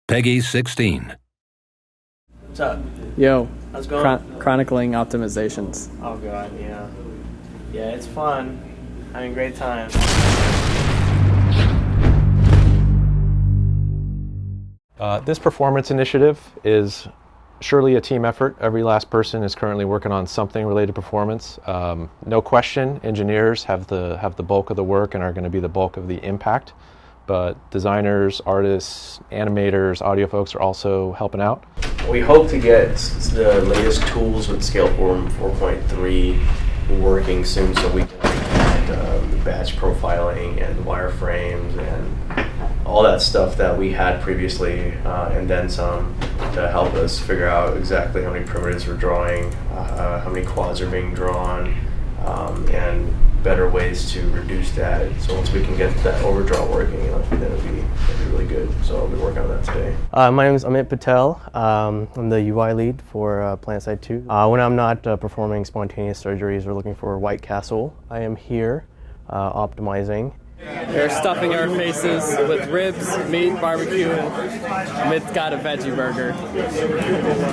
Peggy 16. What's up? Yo, How's it going? chronicling optimizations. Oh god, yeah. Yeah, it's fun. Having a great time. This performance initiative is surely a team effort. Every last person is currently working on something related to performance. No question, engineers have the bulk of the work and are going to be the bulk of the impact. But designers, artists, animators, audio folks are also helping out. We hope to get the latest tools with Scaleform 4.3 working soon, so we can add the batch profiling and wireframes and all that stuff that we had previously, and then some, to help us figure out exactly how many primitives we're drawing, how many quads are being drawn, and better ways to reduce that. So once we can get that overdraw working, then it'll be really good. So I'll be working on that today. My name is Amit Patel. I'm the UI lead for PlanetSide 2. When I'm not performing spontaneous surgeries or looking for White Castle, I am here optimizing. They're stuffing our faces with ribs, meat, barbecue, and Mitt's got a veggie burger.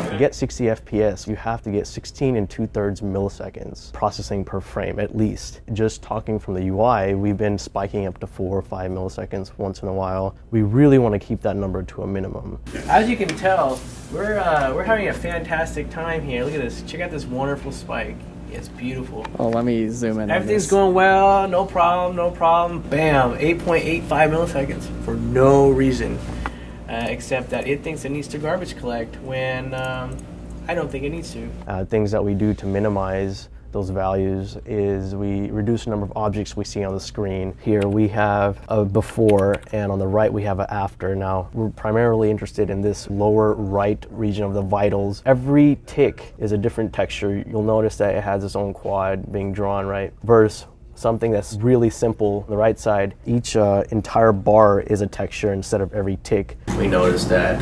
To get 60 FPS, you have to get 16 and 2/3 milliseconds processing per frame, at least. Just talking from the UI, we've been spiking up to 4 or 5 milliseconds once in a while. We really want to keep that number to a minimum. As you can tell, we're having a fantastic time here. Look at this. Check out this wonderful spike. It's beautiful. Oh, let me zoom in. Everything's going well. No problem. No problem. Bam. 8.85 milliseconds for no reason, except that it thinks it needs to garbage collect when I don't think it needs to. Things that we do to minimize those values is we reduce the number of objects we see on the screen. Here we have a before, and on the right we have an after. Now we're primarily interested in this lower right region of the vitals. Every tick is a different texture. You'll notice that it has its own quad being drawn, right? Versus something that's really simple on the right side. Each entire bar is a texture instead of every tick. We noticed that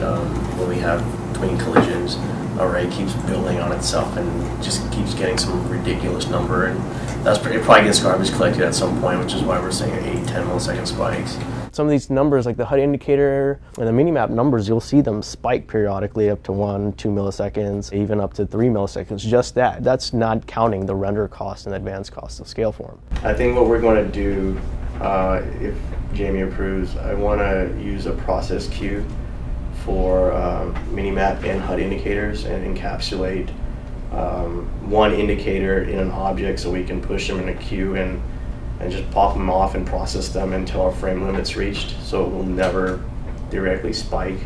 when we have twin collisions, array keeps building on itself and just keeps getting some ridiculous number, and it probably gets garbage collected at some point, which is why we're seeing 8-10 millisecond spikes. Some of these numbers, like the HUD indicator and the minimap numbers, you'll see them spike periodically up to 1-2 milliseconds, even up to 3 milliseconds. Just that. That's not counting the render cost and advanced cost of Scaleform. I think what we're going to do, if Jamie approves, I want to use a process queue for minimap and HUD indicators and encapsulate one indicator in an object so we can push them in a queue and just pop them off and process them until our frame limit's reached, so it will never directly spike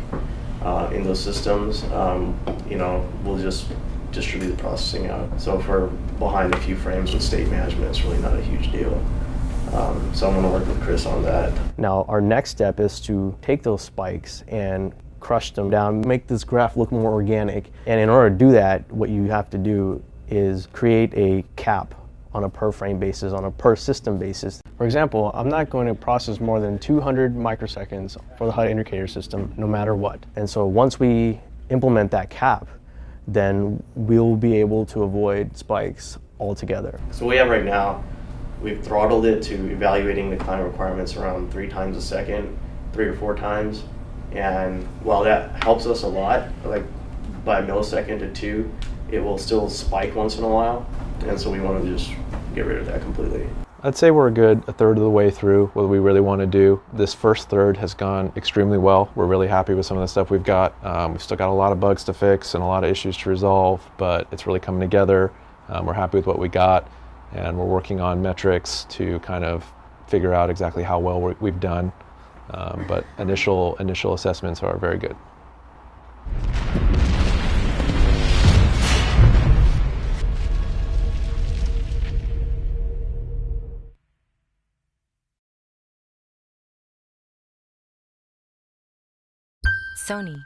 in those systems. We'll just distribute the processing out. So if we're behind a few frames with state management, it's really not a huge deal. So I'm going to work with Chris on that. Now our next step is to take those spikes and crush them down, make this graph look more organic. And in order to do that, what you have to do is create a cap on a per frame basis, on a per system basis. For example, I'm not going to process more than 200 microseconds for the HUD indicator system, no matter what. And so once we implement that cap, then we'll be able to avoid spikes altogether. So what we have right now, we've throttled it to evaluating the client requirements around 3 times a second, 3 or 4 times. And while that helps us a lot, like by a millisecond to 2, it will still spike once in a while. And so we want to just get rid of that completely. I'd say we're a good 1/3 of the way through what we really want to do. This first third has gone extremely well. We're really happy with some of the stuff we've got. We've still got a lot of bugs to fix and a lot of issues to resolve, but it's really coming together. We're happy with what we got, and we're working on metrics to kind of figure out exactly how well we've done. But initial assessments are very good. Sony.